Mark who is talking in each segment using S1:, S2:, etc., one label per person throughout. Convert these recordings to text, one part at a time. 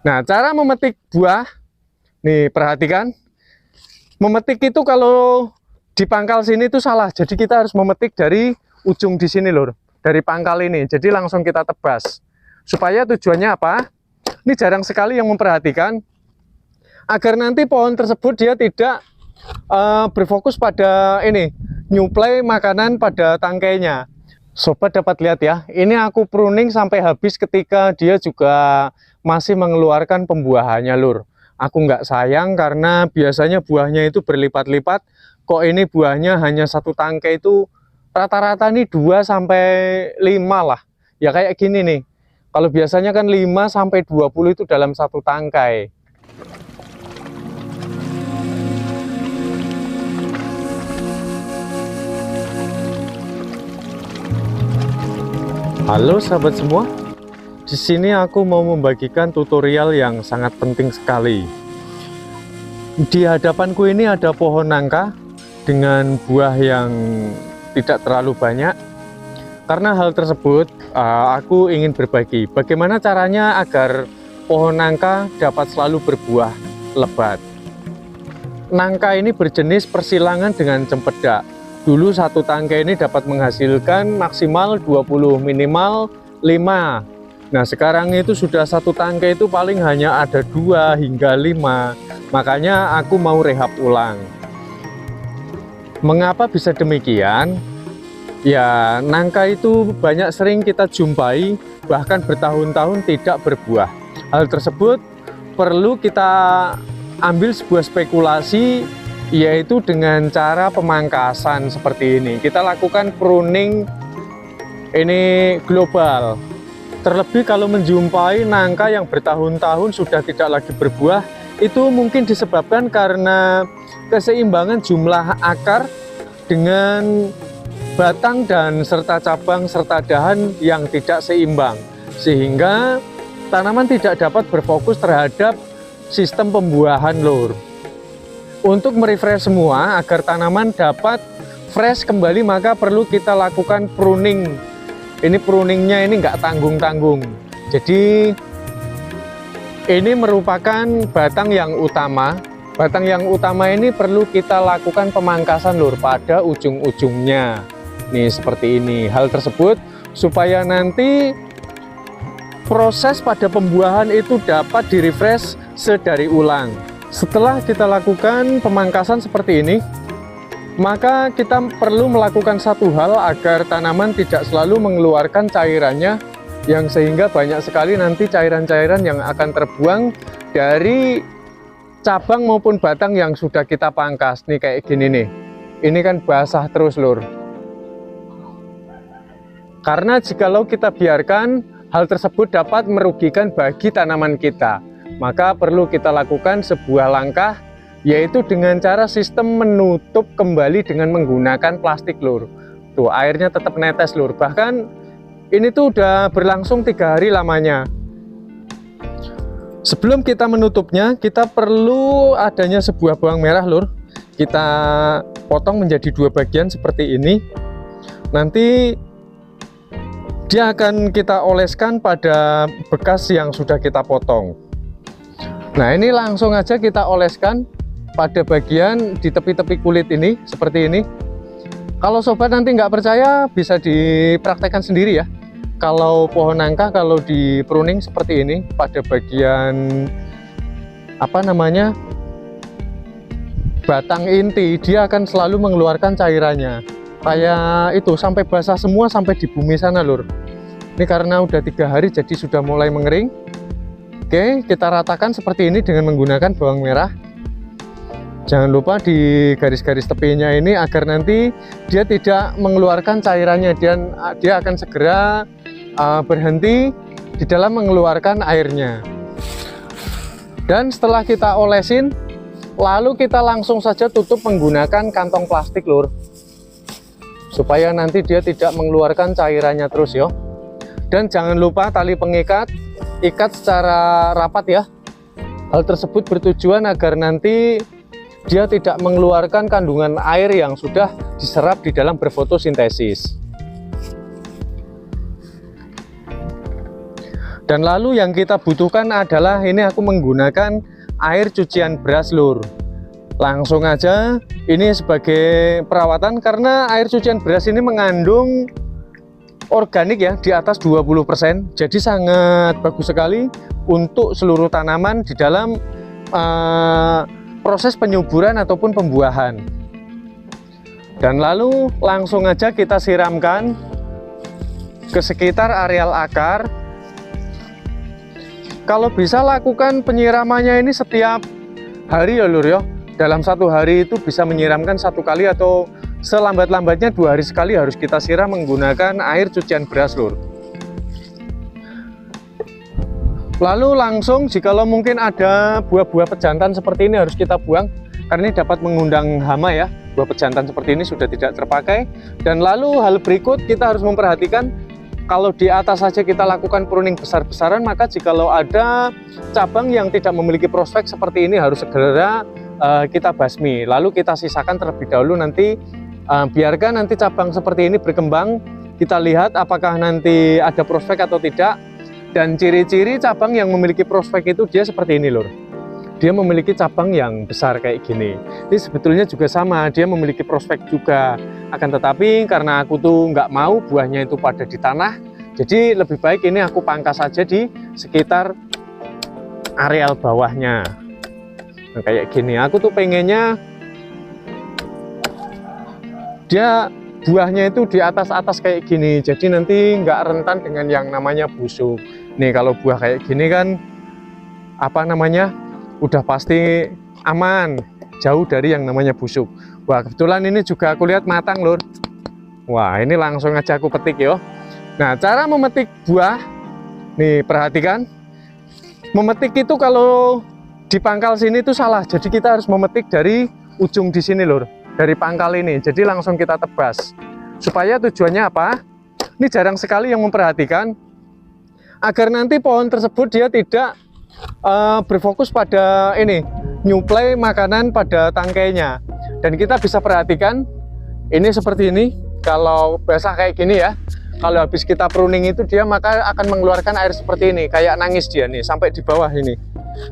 S1: Nah, cara memetik buah, nih perhatikan. Memetik itu kalau di pangkal sini itu salah. Jadi kita harus memetik dari ujung di sini lur, dari pangkal ini. Jadi langsung kita tebas. Supaya tujuannya apa? Ini jarang sekali yang memperhatikan. Agar nanti pohon tersebut dia tidak berfokus pada ini, nyuplai makanan pada tangkainya. Sobat dapat lihat ya, ini aku pruning sampai habis ketika dia juga masih mengeluarkan pembuahannya lur. Aku nggak sayang karena biasanya buahnya itu berlipat-lipat. Kok ini buahnya hanya satu tangkai itu rata-rata nih 2 sampai 5 lah. Ya kayak gini nih. Kalau biasanya kan 5 sampai 20 itu dalam satu tangkai. Halo sahabat semua, di sini aku mau membagikan tutorial yang sangat penting sekali. Di hadapanku ini ada pohon nangka dengan buah yang tidak terlalu banyak. Karena hal tersebut, aku ingin berbagi bagaimana caranya agar pohon nangka dapat selalu berbuah lebat. Nangka ini berjenis persilangan dengan cempedak. Dulu satu tangkai ini dapat menghasilkan maksimal 20, minimal 5. Nah sekarang itu sudah satu tangkai itu paling hanya ada 2 hingga 5. Makanya aku mau rehab ulang. Mengapa bisa demikian? Ya nangka itu banyak sering kita jumpai bahkan bertahun-tahun tidak berbuah. Hal tersebut perlu kita ambil sebuah spekulasi, yaitu dengan cara pemangkasan seperti ini. Kita lakukan pruning ini global. Terlebih kalau menjumpai nangka yang bertahun-tahun sudah tidak lagi berbuah, itu mungkin disebabkan karena keseimbangan jumlah akar dengan batang dan serta cabang serta dahan yang tidak seimbang, sehingga tanaman tidak dapat berfokus terhadap sistem pembuahan lur. Untuk merefresh semua agar tanaman dapat fresh kembali, maka perlu kita lakukan pruning. Ini pruningnya ini nggak tanggung-tanggung. Jadi ini merupakan batang yang utama. Batang yang utama ini perlu kita lakukan pemangkasan lur pada ujung-ujungnya. Nih seperti ini. Hal tersebut supaya nanti proses pada pembuahan itu dapat direfresh sedari ulang. Setelah kita lakukan pemangkasan seperti ini, maka kita perlu melakukan satu hal agar tanaman tidak selalu mengeluarkan cairannya, yang sehingga banyak sekali nanti cairan-cairan yang akan terbuang dari cabang maupun batang yang sudah kita pangkas. Nih kayak gini nih, ini kan basah terus lur. Karena jikalau kita biarkan, hal tersebut dapat merugikan bagi tanaman kita. Maka perlu kita lakukan sebuah langkah, yaitu dengan cara sistem menutup kembali dengan menggunakan plastik lur. Tuh airnya tetap netes lur, bahkan ini tuh udah berlangsung 3 hari lamanya. Sebelum kita menutupnya, kita perlu adanya sebuah bawang merah lur. Kita potong menjadi 2 bagian seperti ini. Nanti dia akan kita oleskan pada bekas yang sudah kita potong. Nah ini langsung aja kita oleskan pada bagian di tepi-tepi kulit ini seperti ini. Kalau sobat nanti nggak percaya bisa dipraktekkan sendiri ya. Kalau pohon nangka kalau di pruning seperti ini pada bagian apa namanya batang inti, dia akan selalu mengeluarkan cairannya. Kayak itu sampai basah semua sampai di bumi sana lur. Ini karena udah 3 hari jadi sudah mulai mengering. Oke, kita ratakan seperti ini dengan menggunakan bawang merah. Jangan lupa di garis-garis tepinya ini agar nanti dia tidak mengeluarkan cairannya, dan dia akan segera berhenti di dalam mengeluarkan airnya. Dan setelah kita olesin, lalu kita langsung saja tutup menggunakan kantong plastik lur, supaya nanti dia tidak mengeluarkan cairannya terus yo. Dan jangan lupa tali pengikat, ikat secara rapat ya. Hal tersebut bertujuan agar nanti dia tidak mengeluarkan kandungan air yang sudah diserap di dalam berfotosintesis. Dan lalu yang kita butuhkan adalah ini aku menggunakan air cucian beras lur. Langsung aja ini sebagai perawatan, karena air cucian beras ini mengandung organik ya di atas 20%, jadi sangat bagus sekali untuk seluruh tanaman di dalam proses penyuburan ataupun pembuahan. Dan lalu langsung aja kita siramkan ke sekitar areal akar. Kalau bisa lakukan penyiramannya ini setiap hari ya lur ya. Dalam satu hari itu bisa menyiramkan 1 kali atau selambat-lambatnya 2 hari sekali harus kita siram menggunakan air cucian beras lur. Lalu langsung jikalau mungkin ada buah-buah pejantan seperti ini harus kita buang, karena ini dapat mengundang hama ya. Buah pejantan seperti ini sudah tidak terpakai. Dan lalu hal berikut kita harus memperhatikan, kalau di atas saja kita lakukan pruning besar-besaran, maka jikalau ada cabang yang tidak memiliki prospek seperti ini harus segera kita basmi. Lalu kita sisakan terlebih dahulu, nanti biarkan nanti cabang seperti ini berkembang, kita lihat apakah nanti ada prospek atau tidak. Dan ciri-ciri cabang yang memiliki prospek itu dia seperti ini lur, dia memiliki cabang yang besar kayak gini. Ini sebetulnya juga sama, dia memiliki prospek juga, akan tetapi karena aku tuh nggak mau buahnya itu pada di tanah, jadi lebih baik ini aku pangkas saja di sekitar areal bawahnya. Nah, kayak gini, aku tuh pengennya dia buahnya itu di atas-atas kayak gini, jadi nanti nggak rentan dengan yang namanya busuk. Nih kalau buah kayak gini kan apa namanya, udah pasti aman, jauh dari yang namanya busuk. Wah kebetulan ini juga aku lihat matang lur. Wah ini langsung aja aku petik yo. Nah cara memetik buah, nih perhatikan, memetik itu kalau di pangkal sini itu salah, jadi kita harus memetik dari ujung di sini lur, dari pangkal ini, jadi langsung kita tebas. Supaya tujuannya apa? Ini jarang sekali yang memperhatikan, agar nanti pohon tersebut dia tidak berfokus pada ini, nyuplai makanan pada tangkainya. Dan kita bisa perhatikan ini seperti ini, kalau basah kayak gini ya, kalau habis kita pruning itu dia maka akan mengeluarkan air seperti ini, kayak nangis dia nih sampai di bawah ini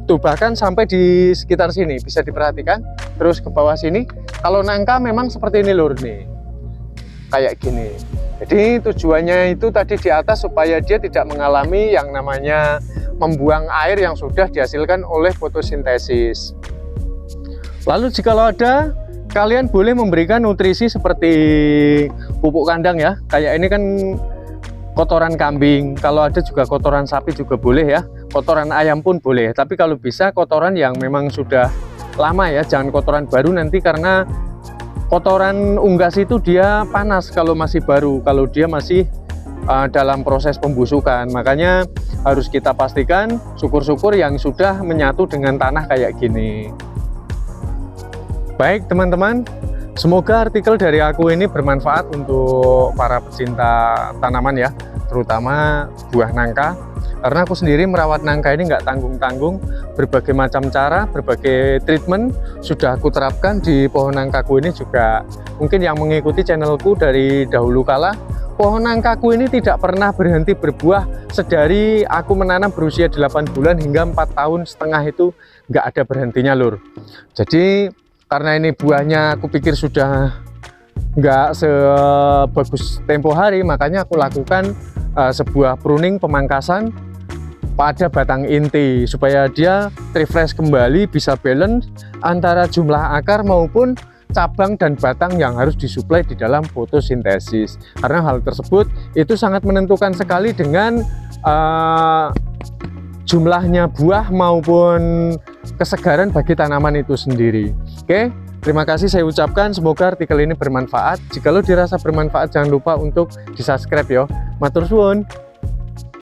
S1: tuh, bahkan sampai di sekitar sini bisa diperhatikan, terus ke bawah sini. Kalau nangka memang seperti ini lur nih, kayak gini. Jadi tujuannya itu tadi di atas supaya dia tidak mengalami yang namanya membuang air yang sudah dihasilkan oleh fotosintesis. Lalu jikalau ada, kalian boleh memberikan nutrisi seperti pupuk kandang ya, kayak ini kan kotoran kambing, kalau ada juga kotoran sapi juga boleh ya, kotoran ayam pun boleh, tapi kalau bisa kotoran yang memang sudah lama ya, jangan kotoran baru nanti, karena kotoran unggas itu dia panas kalau masih baru, kalau dia masih dalam proses pembusukan. Makanya harus kita pastikan syukur-syukur yang sudah menyatu dengan tanah kayak gini. Baik teman-teman, semoga artikel dari aku ini bermanfaat untuk para pecinta tanaman ya, terutama buah nangka. Karena aku sendiri merawat nangka ini nggak tanggung-tanggung, berbagai macam cara, berbagai treatment sudah aku terapkan di pohon nangkaku ini juga. Mungkin yang mengikuti channelku dari dahulu kala, pohon nangkaku ini tidak pernah berhenti berbuah sedari aku menanam berusia 8 bulan hingga 4 tahun setengah itu nggak ada berhentinya lur. Jadi karena ini buahnya aku pikir sudah nggak sebagus tempo hari, makanya aku lakukan sebuah pruning, pemangkasan pada batang inti supaya dia refresh kembali, bisa balance antara jumlah akar maupun cabang dan batang yang harus disuplai di dalam fotosintesis. Karena hal tersebut itu sangat menentukan sekali dengan jumlahnya buah maupun kesegaran bagi tanaman itu sendiri. Oke, terima kasih saya ucapkan, semoga artikel ini bermanfaat. Jikalau dirasa bermanfaat jangan lupa untuk di subscribe ya. Matur suwun.